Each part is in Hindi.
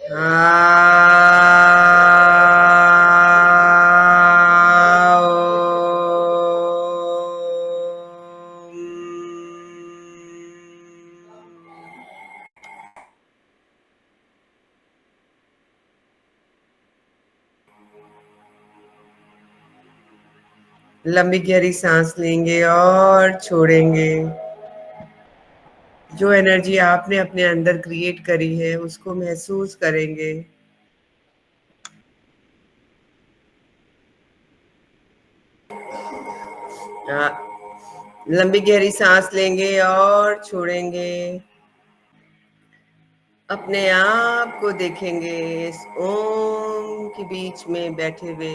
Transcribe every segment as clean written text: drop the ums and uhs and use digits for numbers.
लंबी गहरी सांस लेंगे और छोड़ेंगे। जो एनर्जी आपने अपने अंदर क्रिएट करी है उसको महसूस करेंगे। लंबी गहरी सांस लेंगे और छोड़ेंगे। अपने आप को देखेंगे इस ओम के बीच में बैठे हुए,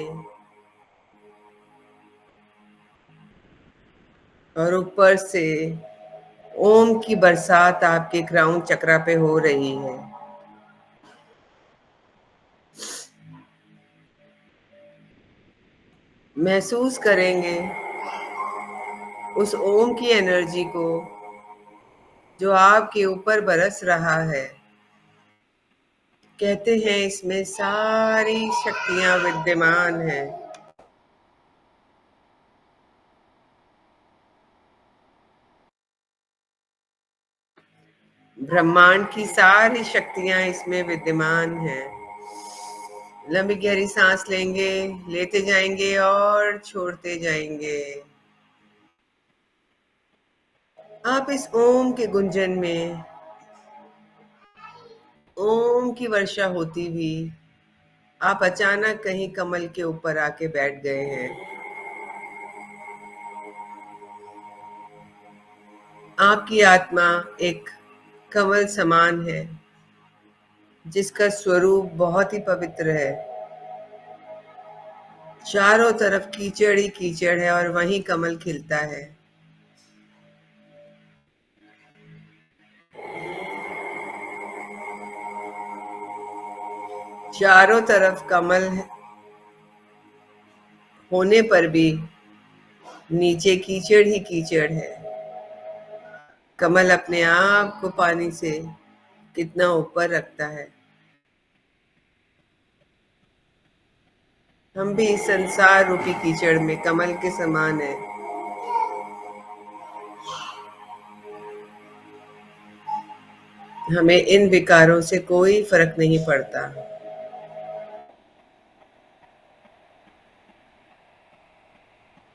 और ऊपर से ओम की बरसात आपके क्राउन चक्रा पे हो रही है। महसूस करेंगे उस ओम की एनर्जी को जो आपके ऊपर बरस रहा है। कहते हैं इसमें सारी शक्तियां विद्यमान हैं। ब्रह्मांड की सारी शक्तियां इसमें विद्यमान हैं। लंबी गहरी सांस लेंगे, लेते जाएंगे और छोड़ते जाएंगे। आप इस ओम के गुंजन में ओम की वर्षा होती हुई आप अचानक कहीं कमल के ऊपर आके बैठ गए हैं। आपकी आत्मा एक कमल समान है जिसका स्वरूप बहुत ही पवित्र है। चारों तरफ कीचड़ ही कीचड़ है और वहीं कमल खिलता है। चारों तरफ कमल होने पर भी नीचे कीचड़ ही कीचड़ है। कमल अपने आप को पानी से कितना ऊपर रखता है। हम भी इस संसार रूपी कीचड़ में कमल के समान है। हमें इन विकारों से कोई फर्क नहीं पड़ता।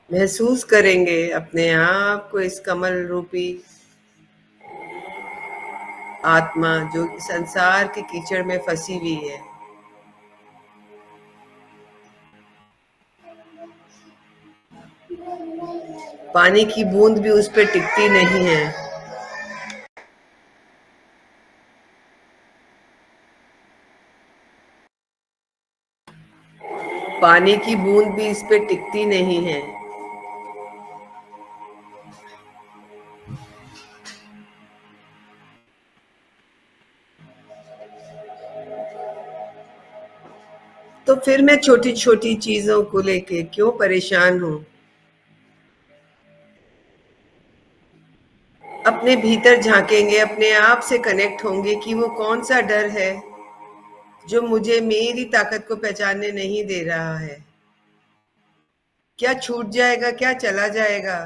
महसूस करेंगे अपने आप को इस कमल रूपी आत्मा जो संसार के कीचड़ में फंसी हुई है। पानी की बूंद भी उस पर टिकती नहीं है। पानी की बूंद भी इस पे टिकती नहीं है। तो फिर मैं छोटी छोटी चीजों को लेके क्यों परेशान हूँ? अपने भीतर झांकेंगे, अपने आप से कनेक्ट होंगे कि वो कौन सा डर है जो मुझे मेरी ताकत को पहचानने नहीं दे रहा है। क्या छूट जाएगा, क्या चला जाएगा?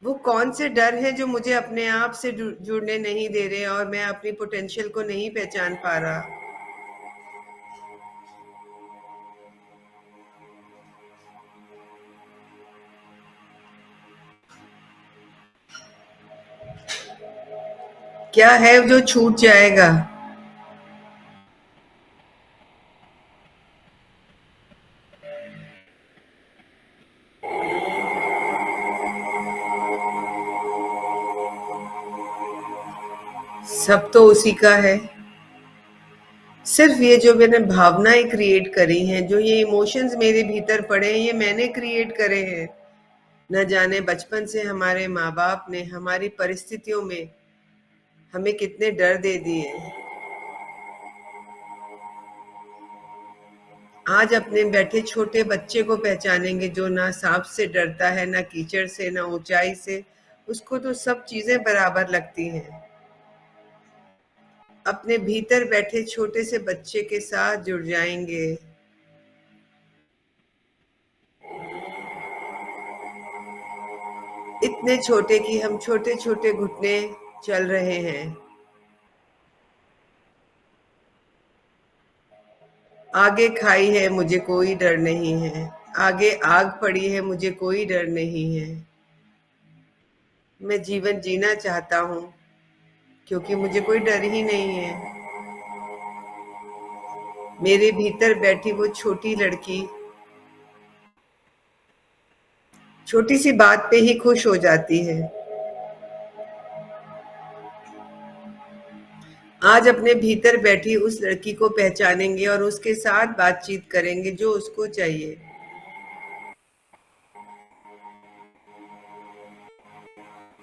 वो कौन से डर हैं जो मुझे अपने आप से जुड़ने नहीं दे रहे और मैं अपनी पोटेंशियल को नहीं पहचान पा रहा? क्या है जो छूट जाएगा? सब तो उसी का है। सिर्फ ये जो मैंने भावनाएं क्रिएट करी हैं, जो ये इमोशंस मेरे भीतर पड़े हैं, ये मैंने क्रिएट करे हैं। न जाने बचपन से हमारे माँ बाप ने हमारी परिस्थितियों में हमें कितने डर दे दिए। आज अपने बैठे छोटे बच्चे को पहचानेंगे जो ना सांप से डरता है, ना कीचड़ से, ना ऊंचाई से। उसको तो सब चीजें बराबर लगती हैं। अपने भीतर बैठे छोटे से बच्चे के साथ जुड़ जाएंगे। इतने छोटे कि हम छोटे छोटे घुटने चल रहे हैं। आगे खाई है, मुझे कोई डर नहीं है। आगे आग पड़ी है, मुझे कोई डर नहीं है। मैं जीवन जीना चाहता हूँ क्योंकि मुझे कोई डर ही नहीं है। मेरे भीतर बैठी वो छोटी लड़की छोटी सी बात पे ही खुश हो जाती है। आज अपने भीतर बैठी उस लड़की को पहचानेंगे और उसके साथ बातचीत करेंगे जो उसको चाहिए।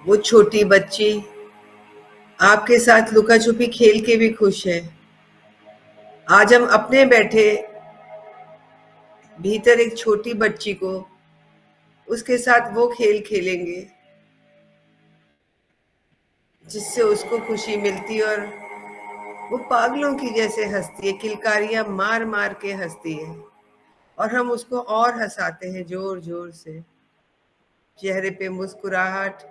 वो छोटी बच्ची आपके साथ लुका छुपी खेल के भी खुश है। आज हम अपने बैठे भीतर एक छोटी बच्ची को उसके साथ वो खेल खेलेंगे जिससे उसको खुशी मिलती, और वो पागलों की जैसे हंसती है, किलकारियां मार मार के हंसती है, और हम उसको और हंसाते हैं जोर जोर से। चेहरे पे मुस्कुराहट।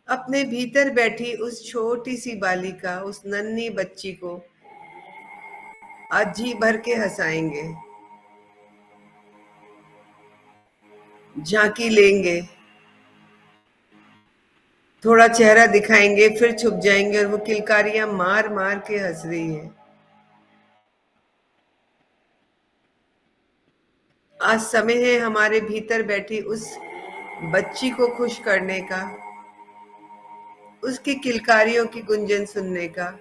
अपने भीतर बैठी उस छोटी सी बालिका, उस नन्ही बच्ची को आज जी भर के हंसाएंगे। झांकी लेंगे, थोड़ा चेहरा दिखाएंगे, फिर छुप जाएंगे, और वो किलकारियां मार मार के हंस रही है। आज समय है हमारे भीतर बैठी उस बच्ची को खुश करने का, उसकी किलकारियों की गुंजन सुनने का।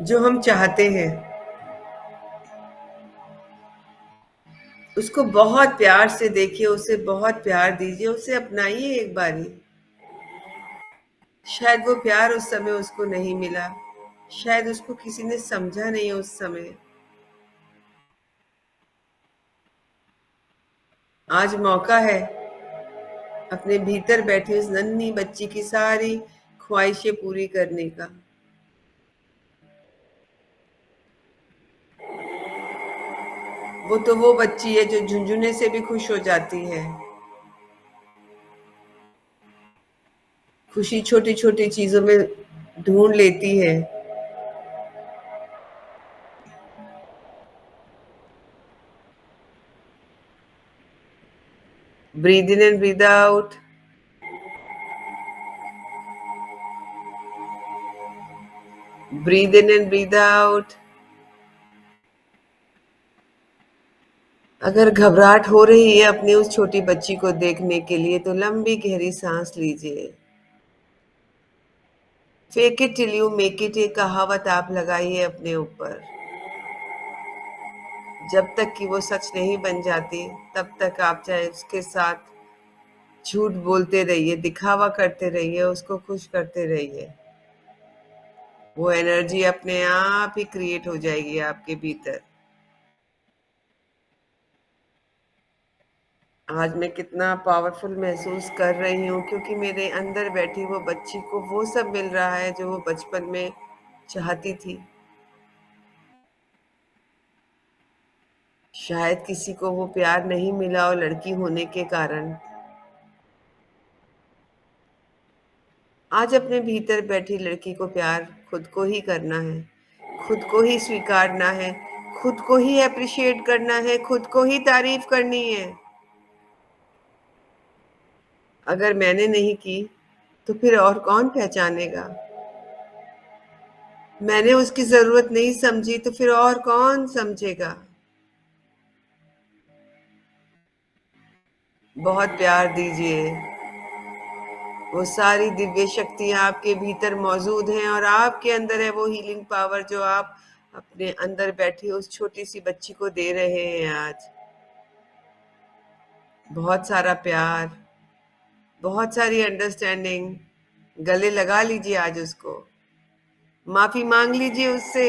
जो हम चाहते हैं उसको बहुत प्यार से देखिए, उसे बहुत प्यार दीजिए, उसे अपनाइए एक बारी। शायद वो प्यार उस समय उसको नहीं मिला, शायद उसको किसी ने समझा नहीं उस समय। आज मौका है अपने भीतर बैठी उस नन्ही बच्ची की सारी ख्वाहिशें पूरी करने का। वो तो वो बच्ची है जो झुंझुने से भी खुश हो जाती है। खुशी छोटी छोटी चीजों में ढूंढ लेती है। Breathe in and breathe out. Breathe in and breathe out. अगर घबराहट हो रही है अपनी उस छोटी बच्ची को देखने के लिए, तो लंबी गहरी सांस लीजिए। Fake it till you make it, ये कहावत आप लगाइए अपने ऊपर। जब तक कि वो सच नहीं बन जाती, तब तक आप चाहे उसके साथ झूठ बोलते रहिए, दिखावा करते रहिए, उसको खुश करते रहिए। वो एनर्जी अपने आप ही क्रिएट हो जाएगी आपके भीतर। आज मैं कितना पावरफुल महसूस कर रही हूँ क्योंकि मेरे अंदर बैठी वो बच्ची को वो सब मिल रहा है जो वो बचपन में चाहती थी। शायद किसी को वो प्यार नहीं मिला और लड़की होने के कारण। आज अपने भीतर बैठी लड़की को प्यार खुद को ही करना है, खुद को ही स्वीकारना है, खुद को ही अप्रिशिएट करना है, खुद को ही तारीफ करनी है। अगर मैंने नहीं की तो फिर और कौन पहचानेगा? मैंने उसकी जरूरत नहीं समझी तो फिर और कौन समझेगा? बहुत प्यार दीजिए। वो सारी दिव्य शक्तियां आपके भीतर मौजूद हैं, और आपके अंदर है वो हीलिंग पावर जो आप अपने अंदर बैठी उस छोटी सी बच्ची को दे रहे हैं आज। बहुत सारा प्यार, बहुत सारी अंडरस्टैंडिंग। गले लगा लीजिए आज उसको, माफी मांग लीजिए उससे।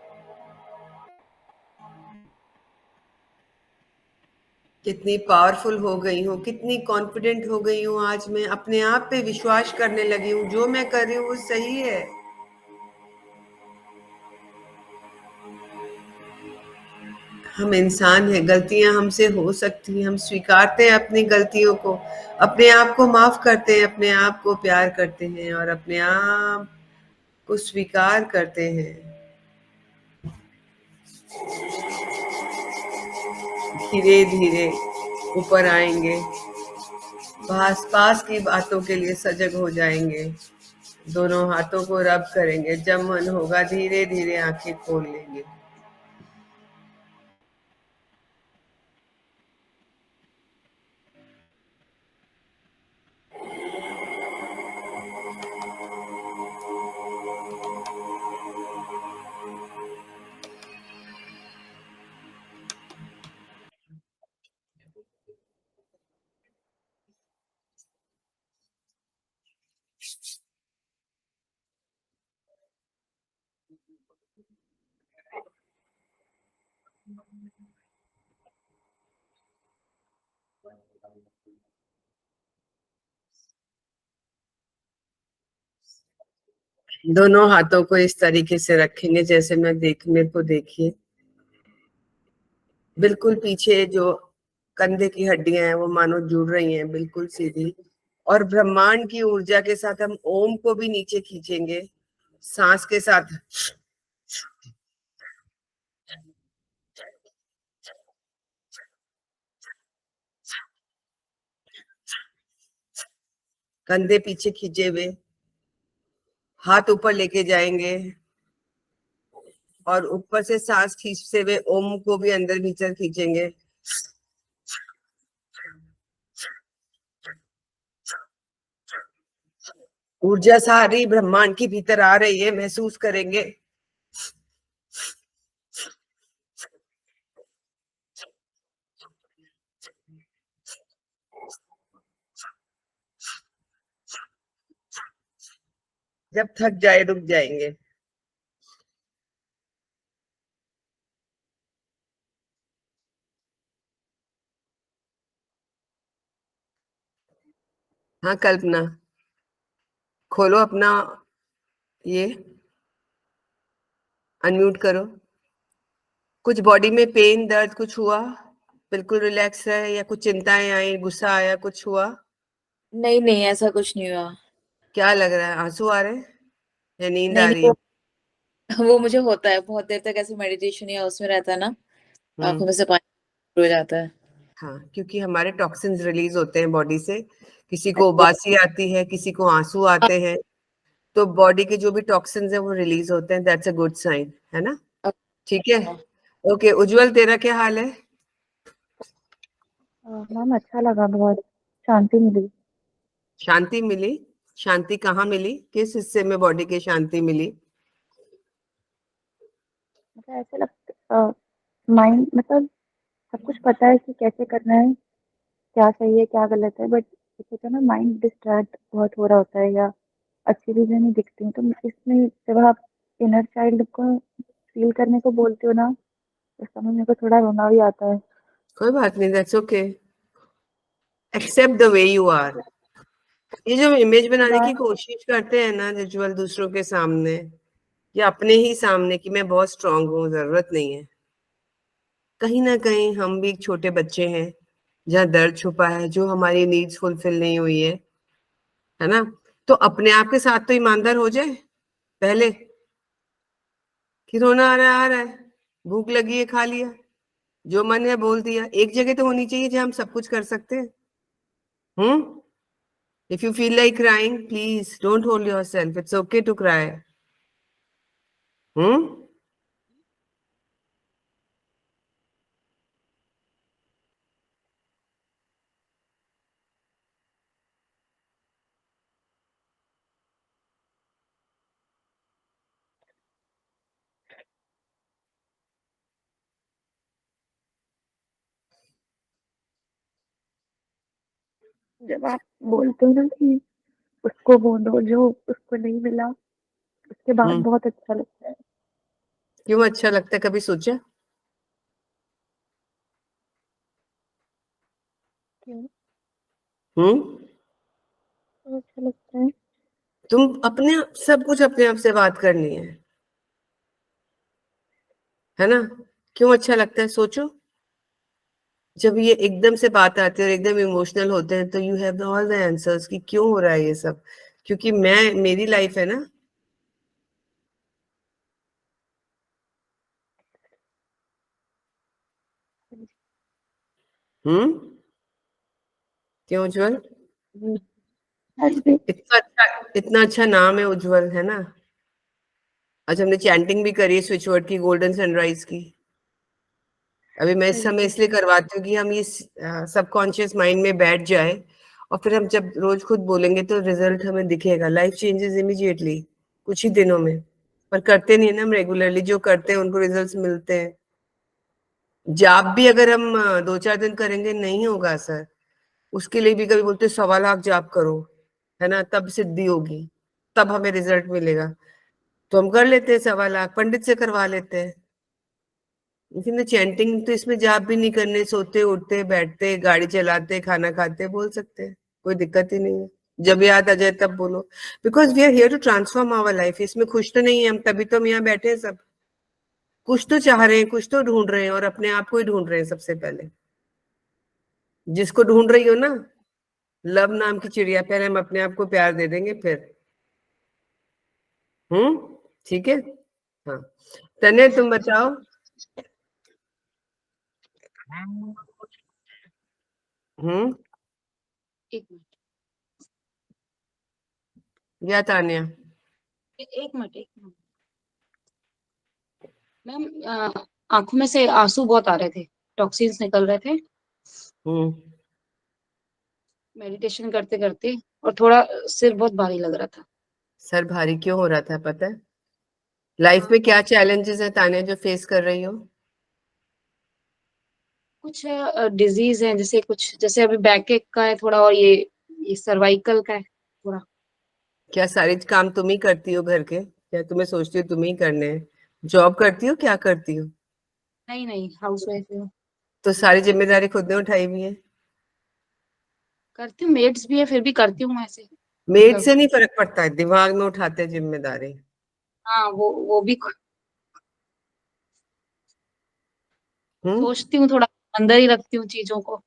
कितनी पावरफुल हो गई हूँ, कितनी कॉन्फिडेंट हो गई हूँ। आज मैं अपने आप पे विश्वास करने लगी हूँ, जो मैं कर रही हूँ वो सही है। हम इंसान हैं, गलतियां हमसे हो सकती हैं, हम स्वीकारते हैं अपनी गलतियों को, अपने आप को माफ करते हैं, अपने आप को प्यार करते हैं और अपने आप को स्वीकार करते हैं। धीरे धीरे ऊपर आएंगे, पास पास की बातों के लिए सजग हो जाएंगे, दोनों हाथों को रब करेंगे, जब मन होगा धीरे धीरे आंखें खोल लेंगे। दोनों हाथों को इस तरीके से रखेंगे जैसे मैं मेरे को देखिए, बिल्कुल पीछे जो कंधे की हड्डियां हैं वो मानो जुड़ रही हैं, बिल्कुल सीधी। और ब्रह्मांड की ऊर्जा के साथ हम ओम को भी नीचे खींचेंगे, सांस के साथ। कंधे पीछे खींचे हुए, हाथ ऊपर लेके जाएंगे और ऊपर से सांस खींचते हुए ओम को भी अंदर भीतर खींचेंगे। ऊर्जा सारी ब्रह्मांड के भीतर आ रही है, महसूस करेंगे। जब थक जाए रुक जाएंगे। हाँ कल्पना, खोलो अपना ये, अनम्यूट करो। कुछ बॉडी में पेन दर्द कुछ हुआ? बिल्कुल रिलैक्स है या कुछ चिंताएं आई, गुस्सा आया, कुछ हुआ? नहीं नहीं, ऐसा कुछ नहीं हुआ। क्या लग रहा है, आंसू आ रहे हैं या नींद नहीं आ नहीं, रही है? वो मुझे होता है बहुत देर तक, ऐसे मेडिटेशन या उसमें रहता है ना, आंखों हम्म। में से पानी हो जाता है। हाँ, क्योंकि हमारे टॉक्सिन्स रिलीज होते हैं बॉडी से। किसी को अच्छा। उबासी आती है, किसी को आंसू आते हैं, तो बॉडी के जो भी टॉक्सिन्स है वो रिलीज होते हैं, दैट्स अ गुड साइन, है ना? ठीक है। अच्छा। ओके उज्जवल, तेरा क्या हाल है? मैम अच्छा लगा, बहुत शांति मिली। शांति मिली? शांति कहाँ मिली, किस हिस्से में बॉडी के शांति मिली? मतलब ऐसे लगता माइंड, मतलब सब कुछ पता है कि कैसे करना है, क्या सही है क्या गलत है, बट होता है ना, माइंड डिस्ट्रैक्ट बहुत हो रहा होता है या अच्छी चीजें नहीं दिखती हैं। तो इसमें जब आप इनर चाइल्ड को फील करने को बोलते हो ना, उस समय मेरे को थोड़ा रोना भी आता है। कोई बात नहीं, that's okay, except the way you are. ये जो इमेज बनाने की बात कोशिश करते हैं ना उज्जवल, दूसरों के सामने या अपने ही सामने कि मैं बहुत स्ट्रांग हूँ, जरूरत नहीं है। कहीं ना कहीं हम भी एक छोटे बच्चे हैं, जहाँ दर्द छुपा है, जो हमारी नीड्स फुलफिल नहीं हुई है ना? तो अपने आप के साथ तो ईमानदार हो जाए पहले, कि रोना आ रहा है, भूख लगी है खा लिया, जो मन है बोल दिया। एक जगह तो होनी चाहिए जहाँ हम सब कुछ कर सकते हैं। Hmm. If you feel like crying, please don't hold your self, it's okay to cry. Hmm. जब आप बोलते हो ना कि उसको बोलो जो उसको नहीं मिला, उसके बाद हम्म। बहुत अच्छा लगता है। क्यों अच्छा लगता है, कभी सोचा? तो अच्छा लगता है। तुम अपने सब कुछ अपने आप से बात करनी है ना? क्यों अच्छा लगता है सोचो। जब ये एकदम से बात आती है और एकदम इमोशनल होते हैं तो you have all the answers कि क्यों हो रहा है ये सब, क्योंकि मेरी लाइफ है ना। हम्म। क्यों उज्जवल? जी, आज भी इतना अच्छा नाम है उज्जवल, है ना? आज हमने चैंटिंग भी करी है स्विच वर्ड की, गोल्डन सनराइज की। अभी मैं इस समय इसलिए करवाती हूँ कि हम ये सबकॉन्शियस माइंड में बैठ जाए, और फिर हम जब रोज खुद बोलेंगे तो रिजल्ट हमें दिखेगा। लाइफ चेंजेस इमीडिएटली, कुछ ही दिनों में। पर करते नहीं है ना हम रेगुलरली, जो करते हैं उनको रिजल्ट्स मिलते हैं। जाप भी अगर हम 2-4 दिन करेंगे नहीं होगा असर। उसके लिए भी कभी बोलते 1.25 लाख जाप करो, है ना, तब सिद्धि होगी, तब हमें रिजल्ट मिलेगा। तो हम कर लेते हैं 1.25 लाख, पंडित से करवा लेते हैं। लेकिन चैंटिंग तो इसमें जाप भी नहीं करने, सोते उठते बैठते गाड़ी चलाते खाना खाते बोल सकते हैं, कोई दिक्कत ही नहीं है। जब याद आ जाए तब बोलो, because we are here to transform our life. इसमें खुश तो नहीं है हम, तभी तो हम यहाँ बैठे हैं सब। कुछ तो चाह रहे हैं, कुछ तो ढूंढ रहे हैं, और अपने आप को ही ढूंढ रहे हैं सबसे पहले। जिसको ढूंढ रही हो ना, लव नाम की चिड़िया, पहले हम अपने आप को प्यार दे देंगे फिर। ठीक है। हाँ, तने तुम बताओ। हम्म। एक मिनट, या तान्या? एक मिनट, एक मिनट मैम। आंखों में से आंसू बहुत आ रहे थे, टॉक्सिन्स निकल रहे थे हम्म। मेडिटेशन करते करते, और थोड़ा सिर बहुत भारी लग रहा था। सर भारी क्यों हो रहा था पता है? लाइफ में क्या चैलेंजेस है तान्या जो फेस कर रही हो? कुछ डिजीज है, जैसे कुछ, जैसे अभी बैक एक का है थोड़ा, और ये सर्वाइकल का है थोड़ा। क्या सारे काम तुम ही करती हो घर के? क्या तुम्हें सोचती हो तुम ही करने हैं? जॉब करती हो, क्या करती हो? नहीं नहीं, हाउस वाइफ हूँ। तो सारी जिम्मेदारी खुद ने उठाई हुई है। करती हूँ, मेड्स भी है, फिर भी करती हूँ ऐसे मेड मतलब। से नहीं फर्क पड़ता है, दिमाग में उठाते हैं जिम्मेदारी। हाँ, वो भी हम्म। सोचती हूँ, थोड़ा अंदर ही रखती हूँ चीजों को,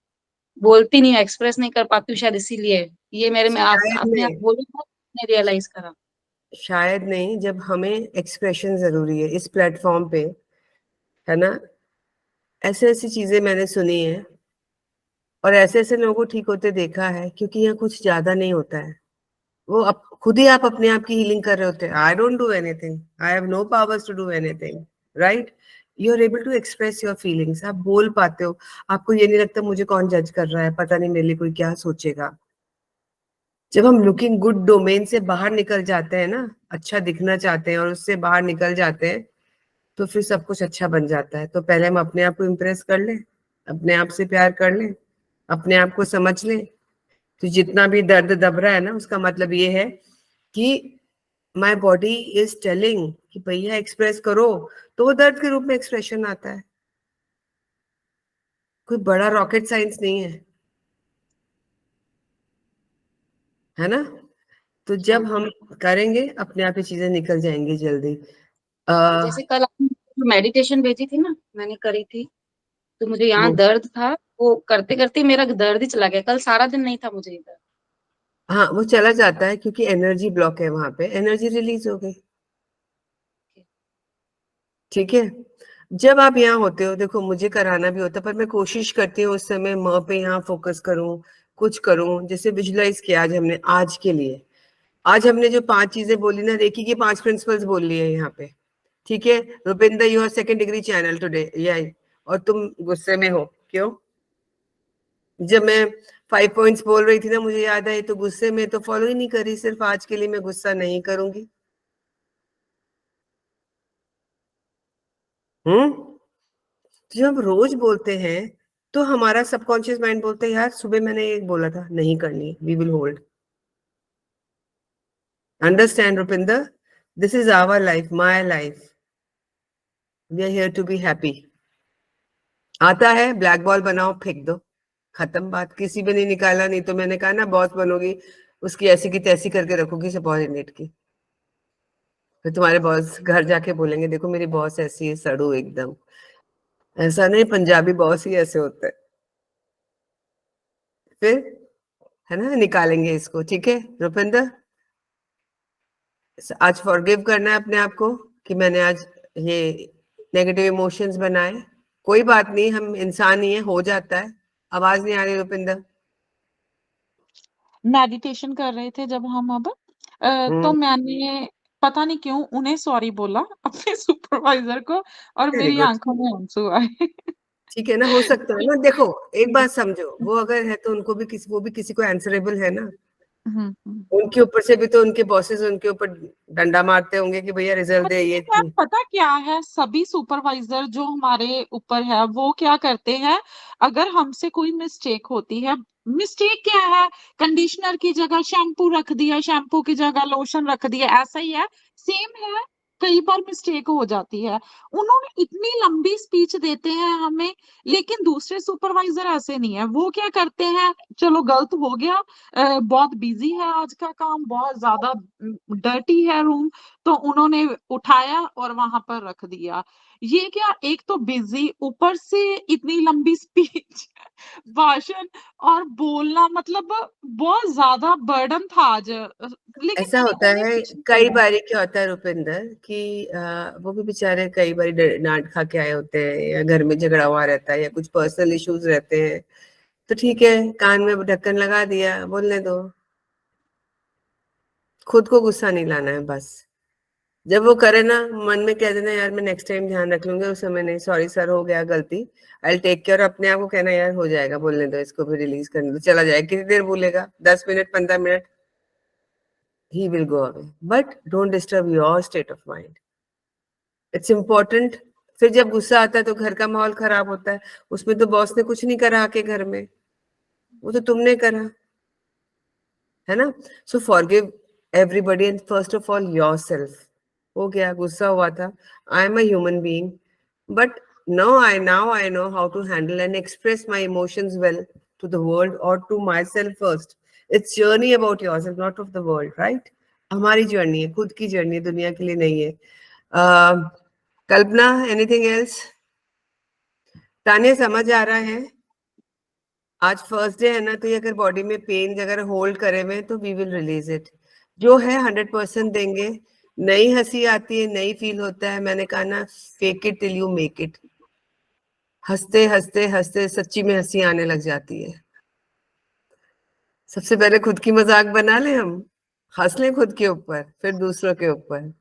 बोलती नहीं, एक्सप्रेस नहीं कर पाती हूँ शायद, इसीलिए ये मेरे में शायद अपने आप नहीं, बोलूँ ने रियलाइज करा। शायद नहीं, जब हमें एक्सप्रेशन जरूरी है इस प्लेटफॉर्म पे, है ना? ऐसे ऐसी चीजें मैंने सुनी है, और ऐसे ऐसे लोगों को ठीक होते देखा है, क्योंकि यहाँ कुछ ज्यादा नहीं होता है। वो खुद ही आप अपने आप की हीलिंग कर रहे होते हैं। I don't do anything, I have no powers to do anything, right? You are able to express your feelings, आप बोल पाते हो। आपको ये नहीं लगता मुझे कौन जज कर रहा है, पता नहीं मेरे लिए कोई क्या सोचेगा। जब हम लुकिंग गुड डोमेन से बाहर निकल जाते हैं ना, अच्छा दिखना चाहते हैं और उससे बाहर निकल जाते हैं, तो फिर सब कुछ अच्छा बन जाता है। तो पहले हम अपने आप को इम्प्रेस कर लें, अपने आप से प्यार कर लें, अपने आप को समझ लें। तो जितना भी दर्द दब रहा है ना, उसका मतलब ये है कि माई बॉडी इज टेलिंग कि भैया एक्सप्रेस करो। तो वो दर्द के रूप में एक्सप्रेशन आता है, कोई बड़ा रॉकेट साइंस नहीं है ना? तो जब हाँ, हम करेंगे अपने आप ही चीजें निकल जाएंगी जल्दी। जैसे कल आपने जो मेडिटेशन भेजी थी ना, मैंने करी थी, तो मुझे यहाँ वो दर्द था, वो करते करते मेरा दर्द ही चला गया, कल सारा दिन नहीं था मुझे इधर। हाँ, वो चला जाता है क्योंकि एनर्जी ब्लॉक है, वहां पे एनर्जी रिलीज हो गई। ठीक है। जब आप यहाँ होते हो, देखो मुझे कराना भी होता है, पर मैं कोशिश करती हूँ उस समय पे यहाँ फोकस करूँ, कुछ करूँ। जैसे विजुलाइज किया आज हमने, आज के लिए। आज हमने जो 5 चीजें बोली ना, रेकी की 5 प्रिंसिपल्स बोल ली है यहाँ पे। ठीक है। Rupinder, you are second degree channel today, यही। और तुम गुस्से में हो क्यों? जब मैं 5 पॉइंट्स बोल रही थी ना, मुझे याद आई, तो गुस्से में तो फॉलो ही नहीं करी। सिर्फ आज के लिए मैं गुस्सा नहीं करूंगी। तो जब हम रोज बोलते हैं, तो हमारा सबकॉन्शियस माइंड बोलता है यार सुबह मैंने एक बोला था नहीं करनी, we will hold. Understand Rupinder? This is our life, my life. We are here to be happy. आता है ब्लैक बॉल बनाओ फेंक दो, खत्म बात, किसी भी नहीं निकाला। नहीं तो मैंने कहा ना बॉस बनोगी, उसकी ऐसी की तैसी करके रखोगी सबॉर्डिनेट की। फिर तुम्हारे बॉस घर जाके बोलेंगे देखो मेरी बॉस ऐसी है, सड़ू एकदम। ऐसा नहीं, पंजाबी बॉस ही ऐसे होते हैं। फिर है ना, निकालेंगे इसको। ठीक है रुपिंदर, आज फॉरगिव करना है अपने आप को कि मैंने आज ये नेगेटिव इमोशंस बनाए। कोई बात नहीं, हम इंसान ही है, हो जाता है। आवाज नहीं आ रही रुपिंदर। मेडिटेशन कर रहे थे जब हम अब तो मैंने पता नहीं क्यों उन्हें सॉरी बोला अपने सुपरवाइजर को और वेरी मेरी गुड। आंखों में आंसू आए। ठीक है ना, हो सकता है ना। देखो एक बात समझो, वो अगर है तो उनको भी वो भी किसी को आंसरेबल है ना। उनके ऊपर से भी तो उनके बॉसेस उनके ऊपर डंडा मारते होंगे कि भैया रिजल्ट दे ये। मैम पता क्या है, सभी सुपरवाइजर जो हमारे ऊपर है वो क्या करते हैं, अगर हमसे कोई मिस्टेक होती है, मिस्टेक क्या है, कंडीशनर की जगह शैम्पू रख दिया, शैम्पू की जगह लोशन रख दिया, ऐसा ही है, सेम है। कई बार मिस्टेक हो जाती है, उन्होंने इतनी लंबी स्पीच देते हैं हमें, लेकिन दूसरे सुपरवाइजर ऐसे नहीं है। वो क्या करते हैं, चलो गलत हो गया, बहुत बिजी है आज का काम, बहुत ज्यादा डर्टी है रूम, तो उन्होंने उठाया और वहां पर रख दिया। ये क्या, एक तो बिजी, ऊपर से इतनी लंबी स्पीच भाषण और बोलना, मतलब बहुत ज्यादा बर्डन था आज। लेकिन ऐसा मैंने होता उन्हें है कुछ नहीं कई बोला। बारी। क्या होता है रुपिंदर कि वो भी बेचारे कई बारी डांट खा के आए होते हैं, या घर में झगड़ा हुआ रहता है, या कुछ पर्सनल इश्यूज रहते हैं। तो ठीक है, कान में ढक्कन लगा दिया, बोलने दो। खुद को गुस्सा नहीं लाना है बस। जब वो करे ना, मन में कह देना यार मैं नेक्स्ट टाइम ध्यान रख लूंगा, उस समय नहीं, सॉरी सर हो गया गलती, आई टेक केयर। अपने आप को कहना यार हो जाएगा, बोलने दो, इसको भी रिलीज करने दो, चला जाएगा। कितनी देर बोलेगा, 10 minute 15 minute, he will go away, but don't disturb your state of mind. It's important. फिर जब गुस्सा आता है तो घर का माहौल खराब होता है। उसमें तो बॉस ने कुछ नहीं करा आके घर में, वो तो तुमने करा, है ना। So forgive everybody and first of all yourself. हो गया, गुस्सा हुआ था, I am a human being, but now I know how to handle and express my emotions well to the world or to myself first. It's journey about yourself, not of the world, right? हमारी जर्नी है, खुद की जर्नी है, दुनिया के लिए नहीं है। कल्पना, एनीथिंग एल्स? तानिया, समझ आ रहा है? आज फर्स्ट डे है ना, तो ये अगर बॉडी में पेन अगर होल्ड करे हुए तो वी विल रिलीज इट। जो है 100% देंगे। नई हंसी आती है, नई फील होता है। मैंने कहा ना, fake it till you make it. हंसते हंसते हंसते सच्ची में हंसी आने लग जाती है। सबसे पहले खुद की मजाक बना ले, हम हंस लें खुद के ऊपर, फिर दूसरों के ऊपर।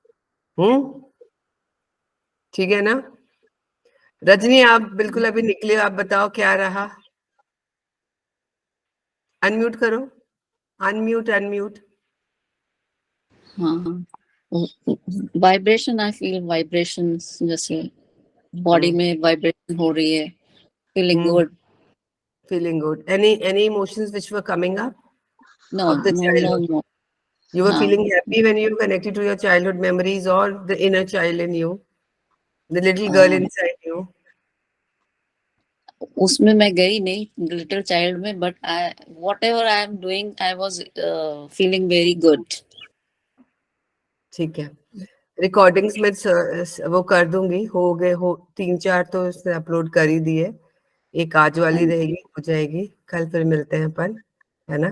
ठीक है ना। रजनी, आप बिल्कुल अभी निकले, आप बताओ क्या रहा। अनम्यूट करो, अनम्यूट अनम्यूट। हाँ, वाइब्रेशन, आई फील वाइब्रेशंस, जैसे बॉडी में वाइब्रेशन हो रही है, feeling good. Feeling good. Any emotions which were coming up No, of the no, childhood? no. You were हाँ, feeling happy when you connected to your childhood memories or the inner child in you, the little girl inside you? उसमें मैं गई नहीं, लिटिल चाइल्ड में, but I what ever I am doing, I was feeling very good. ठीक है, रिकॉर्डिंग्स में वो कर दूंगी। हो गए, हो 3-4 तो उसने अपलोड कर ही दिए। एक आज वाली रहेगी, हो जाएगी। कल फिर मिलते हैं अपन, है ना।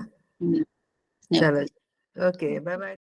चलो, ओके, बाय बाय।